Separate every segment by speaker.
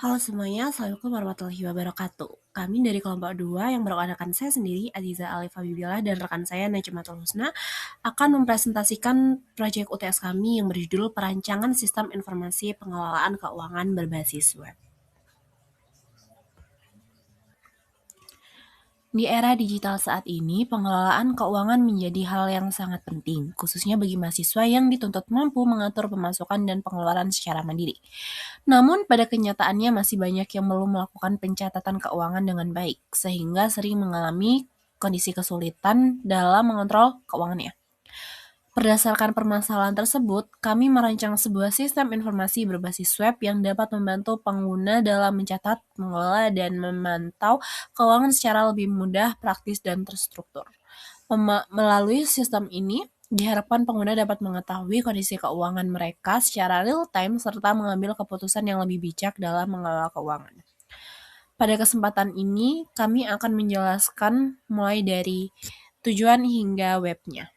Speaker 1: Halo semuanya, Assalamualaikum warahmatullahi wabarakatuh. Kami dari kelompok 2 yang beranggotakan saya sendiri, Aziza Alif Habibillah, dan rekan saya Najmatul Husna akan mempresentasikan proyek UTS kami yang berjudul Perancangan Sistem Informasi Pengelolaan Keuangan Berbasis Web. Di era digital saat ini, pengelolaan keuangan menjadi hal yang sangat penting, khususnya bagi mahasiswa yang dituntut mampu mengatur pemasukan dan pengeluaran secara mandiri. Namun, pada kenyataannya masih banyak yang belum melakukan pencatatan keuangan dengan baik, sehingga sering mengalami kondisi kesulitan dalam mengontrol keuangannya. Berdasarkan permasalahan tersebut, kami merancang sebuah sistem informasi berbasis web yang dapat membantu pengguna dalam mencatat, mengelola, dan memantau keuangan secara lebih mudah, praktis, dan terstruktur. Melalui sistem ini, diharapkan pengguna dapat mengetahui kondisi keuangan mereka secara real-time serta mengambil keputusan yang lebih bijak dalam mengelola keuangan. Pada kesempatan ini, kami akan menjelaskan mulai dari tujuan hingga webnya.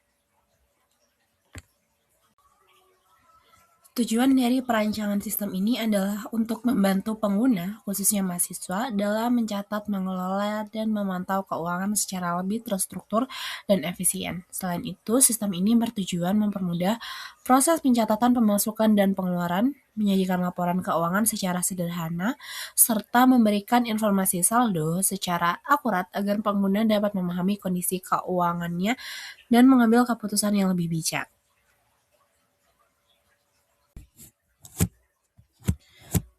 Speaker 1: Tujuan dari perancangan sistem ini adalah untuk membantu pengguna, khususnya mahasiswa, dalam mencatat, mengelola, dan memantau keuangan secara lebih terstruktur dan efisien. Selain itu, sistem ini bertujuan mempermudah proses pencatatan pemasukan dan pengeluaran, menyajikan laporan keuangan secara sederhana, serta memberikan informasi saldo secara akurat agar pengguna dapat memahami kondisi keuangannya dan mengambil keputusan yang lebih bijak.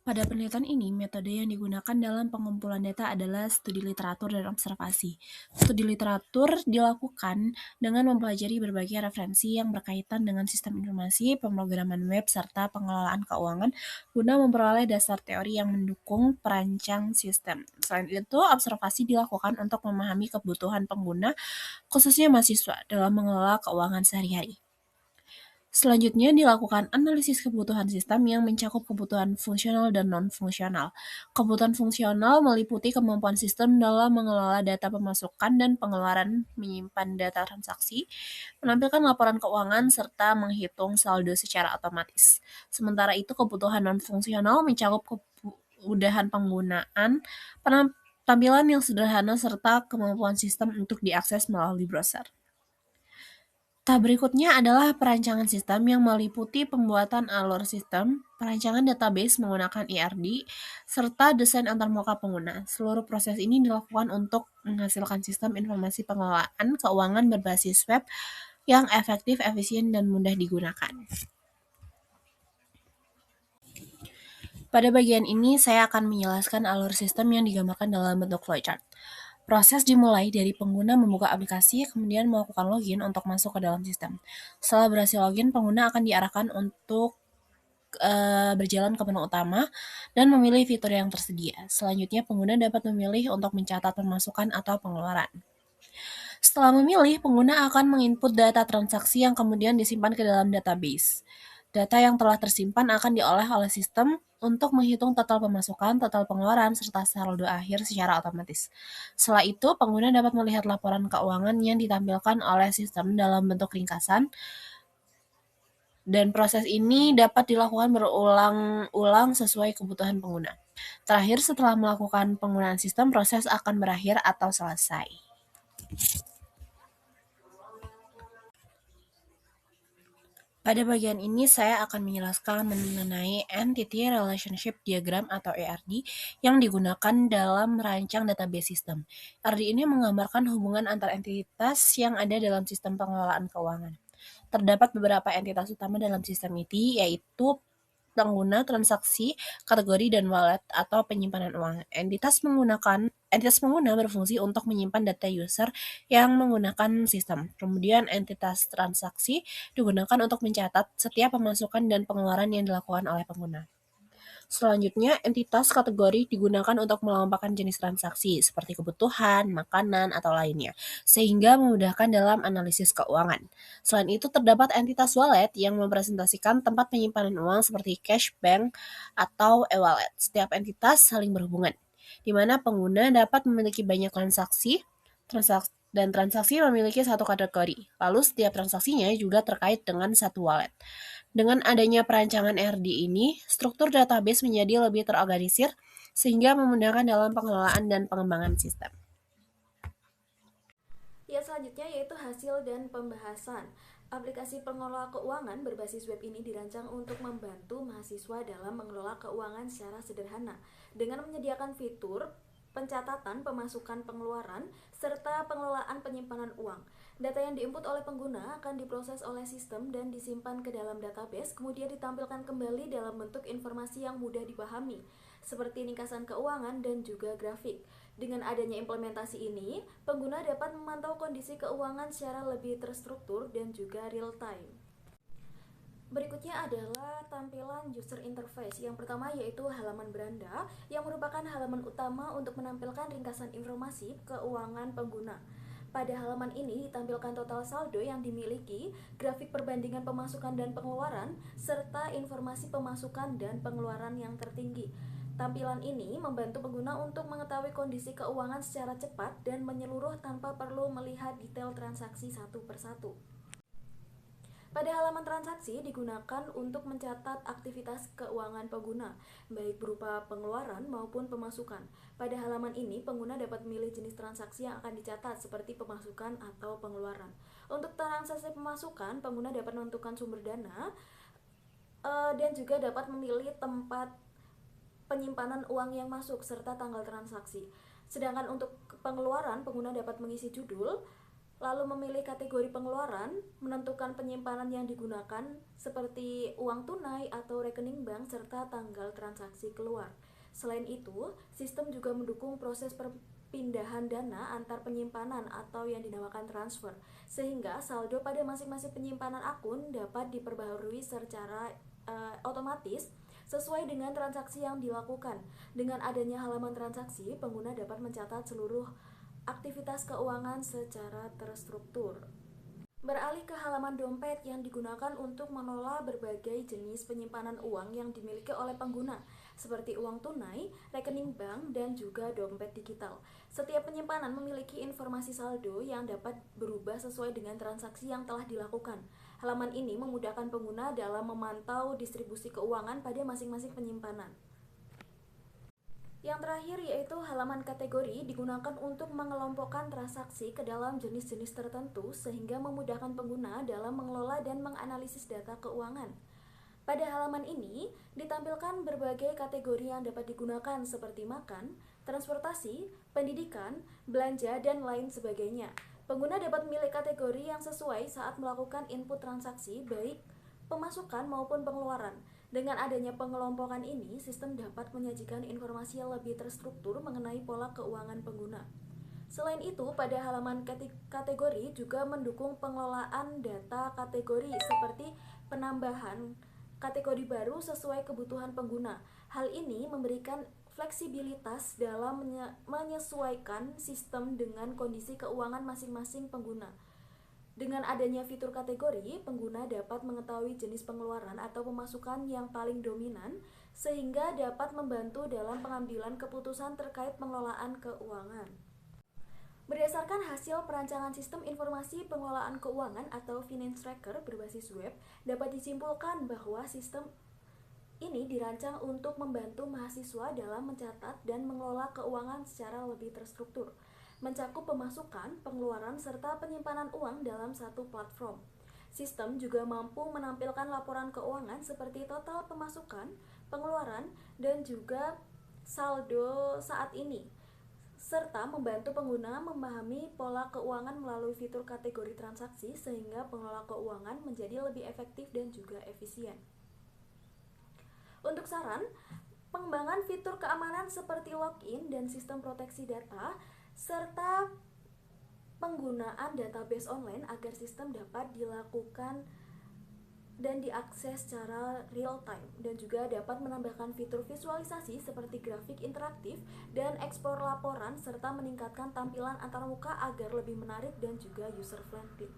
Speaker 1: Pada penelitian ini, metode yang digunakan dalam pengumpulan data adalah studi literatur dan observasi. Studi literatur dilakukan dengan mempelajari berbagai referensi yang berkaitan dengan sistem informasi, pemrograman web, serta pengelolaan keuangan guna memperoleh dasar teori yang mendukung perancang sistem. Selain itu, observasi dilakukan untuk memahami kebutuhan pengguna, khususnya mahasiswa, dalam mengelola keuangan sehari-hari. Selanjutnya dilakukan analisis kebutuhan sistem yang mencakup kebutuhan fungsional dan non-fungsional. Kebutuhan fungsional meliputi kemampuan sistem dalam mengelola data pemasukan dan pengeluaran, menyimpan data transaksi, menampilkan laporan keuangan, serta menghitung saldo secara otomatis. Sementara itu kebutuhan non-fungsional mencakup kemudahan penggunaan, tampilan yang sederhana, serta kemampuan sistem untuk diakses melalui browser. Tahap berikutnya adalah perancangan sistem yang meliputi pembuatan alur sistem, perancangan database menggunakan ERD, serta desain antarmuka pengguna. Seluruh proses ini dilakukan untuk menghasilkan sistem informasi pengelolaan keuangan berbasis web yang efektif, efisien, dan mudah digunakan. Pada bagian ini, saya akan menjelaskan alur sistem yang digambarkan dalam bentuk flowchart. Proses dimulai dari pengguna membuka aplikasi, kemudian melakukan login untuk masuk ke dalam sistem. Setelah berhasil login, pengguna akan diarahkan untuk berjalan ke menu utama dan memilih fitur yang tersedia. Selanjutnya, pengguna dapat memilih untuk mencatat pemasukan atau pengeluaran. Setelah memilih, pengguna akan menginput data transaksi yang kemudian disimpan ke dalam database. Data yang telah tersimpan akan diolah oleh sistem untuk menghitung total pemasukan, total pengeluaran, serta saldo akhir secara otomatis. Setelah itu, pengguna dapat melihat laporan keuangan yang ditampilkan oleh sistem dalam bentuk ringkasan, dan proses ini dapat dilakukan berulang-ulang sesuai kebutuhan pengguna. Terakhir, setelah melakukan penggunaan sistem, proses akan berakhir atau selesai. Pada bagian ini, saya akan menjelaskan mengenai Entity Relationship Diagram atau ERD yang digunakan dalam merancang database sistem. ERD ini menggambarkan hubungan antar entitas yang ada dalam sistem pengelolaan keuangan. Terdapat beberapa entitas utama dalam sistem ini, yaitu pengguna, transaksi, kategori, dan wallet atau penyimpanan uang. Entitas pengguna berfungsi untuk menyimpan data user yang menggunakan sistem. Kemudian entitas transaksi digunakan untuk mencatat setiap pemasukan dan pengeluaran yang dilakukan oleh pengguna. Selanjutnya, entitas kategori digunakan untuk melombakan jenis transaksi seperti kebutuhan, makanan, atau lainnya, sehingga memudahkan dalam analisis keuangan. Selain itu, terdapat entitas wallet yang mempresentasikan tempat penyimpanan uang seperti cash, bank, atau e-wallet. Setiap entitas saling berhubungan, di mana pengguna dapat memiliki banyak dan transaksi memiliki satu kategori. Lalu setiap transaksinya juga terkait dengan satu wallet. Dengan adanya perancangan RD ini, struktur database menjadi lebih terorganisir sehingga memudahkan dalam pengelolaan dan pengembangan sistem.
Speaker 2: Ya, selanjutnya yaitu hasil dan pembahasan. Aplikasi pengelola keuangan berbasis web ini dirancang untuk membantu mahasiswa dalam mengelola keuangan secara sederhana dengan menyediakan fitur pencatatan pemasukan pengeluaran serta pengelolaan penyimpanan uang. Data yang diinput oleh pengguna akan diproses oleh sistem dan disimpan ke dalam database, kemudian ditampilkan kembali dalam bentuk informasi yang mudah dipahami, seperti ringkasan keuangan dan juga grafik. Dengan adanya implementasi ini, pengguna dapat memantau kondisi keuangan secara lebih terstruktur dan juga real time. Berikutnya adalah tampilan user interface. Yang pertama yaitu halaman beranda, yang merupakan halaman utama untuk menampilkan ringkasan informasi keuangan pengguna. Pada halaman ini ditampilkan total saldo yang dimiliki, grafik perbandingan pemasukan dan pengeluaran, serta informasi pemasukan dan pengeluaran yang tertinggi. Tampilan ini membantu pengguna untuk mengetahui kondisi keuangan secara cepat dan menyeluruh tanpa perlu melihat detail transaksi satu persatu. Pada halaman transaksi digunakan untuk mencatat aktivitas keuangan pengguna, baik berupa pengeluaran maupun pemasukan. Pada halaman ini, pengguna dapat memilih jenis transaksi yang akan dicatat seperti pemasukan atau pengeluaran. Untuk transaksi pemasukan, pengguna dapat menentukan sumber dana dan juga dapat memilih tempat penyimpanan uang yang masuk serta tanggal transaksi. Sedangkan untuk pengeluaran, pengguna dapat mengisi judul, lalu memilih kategori pengeluaran, menentukan penyimpanan yang digunakan seperti uang tunai atau rekening bank serta tanggal transaksi keluar. Selain itu, sistem juga mendukung proses perpindahan dana antar penyimpanan atau yang dinamakan transfer, sehingga saldo pada masing-masing penyimpanan akun dapat diperbaharui secara otomatis sesuai dengan transaksi yang dilakukan. Dengan adanya halaman transaksi, pengguna dapat mencatat seluruh aktivitas keuangan secara terstruktur. Beralih ke halaman dompet yang digunakan untuk mengelola berbagai jenis penyimpanan uang yang dimiliki oleh pengguna, seperti uang tunai, rekening bank, dan juga dompet digital. Setiap penyimpanan memiliki informasi saldo yang dapat berubah sesuai dengan transaksi yang telah dilakukan. Halaman ini memudahkan pengguna dalam memantau distribusi keuangan pada masing-masing penyimpanan. Yang terakhir yaitu halaman kategori digunakan untuk mengelompokkan transaksi ke dalam jenis-jenis tertentu sehingga memudahkan pengguna dalam mengelola dan menganalisis data keuangan. Pada halaman ini ditampilkan berbagai kategori yang dapat digunakan seperti makan, transportasi, pendidikan, belanja, dan lain sebagainya. Pengguna dapat memilih kategori yang sesuai saat melakukan input transaksi baik pemasukan maupun pengeluaran. Dengan adanya pengelompokan ini, sistem dapat menyajikan informasi yang lebih terstruktur mengenai pola keuangan pengguna. Selain itu, pada halaman kategori juga mendukung pengelolaan data kategori seperti penambahan kategori baru sesuai kebutuhan pengguna. Hal ini memberikan fleksibilitas dalam menyesuaikan sistem dengan kondisi keuangan masing-masing pengguna. Dengan adanya fitur kategori, pengguna dapat mengetahui jenis pengeluaran atau pemasukan yang paling dominan, sehingga dapat membantu dalam pengambilan keputusan terkait pengelolaan keuangan. Berdasarkan hasil perancangan sistem informasi pengelolaan keuangan atau Finance Tracker berbasis web, dapat disimpulkan bahwa sistem ini dirancang untuk membantu mahasiswa dalam mencatat dan mengelola keuangan secara lebih terstruktur, mencakup pemasukan, pengeluaran, serta penyimpanan uang dalam satu platform. Sistem juga mampu menampilkan laporan keuangan seperti total pemasukan, pengeluaran, dan juga saldo saat ini, serta membantu pengguna memahami pola keuangan melalui fitur kategori transaksi sehingga pengelola keuangan menjadi lebih efektif dan juga efisien. Untuk saran, pengembangan fitur keamanan seperti login dan sistem proteksi data, serta penggunaan database online agar sistem dapat dilakukan dan diakses secara real time, dan juga dapat menambahkan fitur visualisasi seperti grafik interaktif dan ekspor laporan serta meningkatkan tampilan antarmuka agar lebih menarik dan juga user friendly.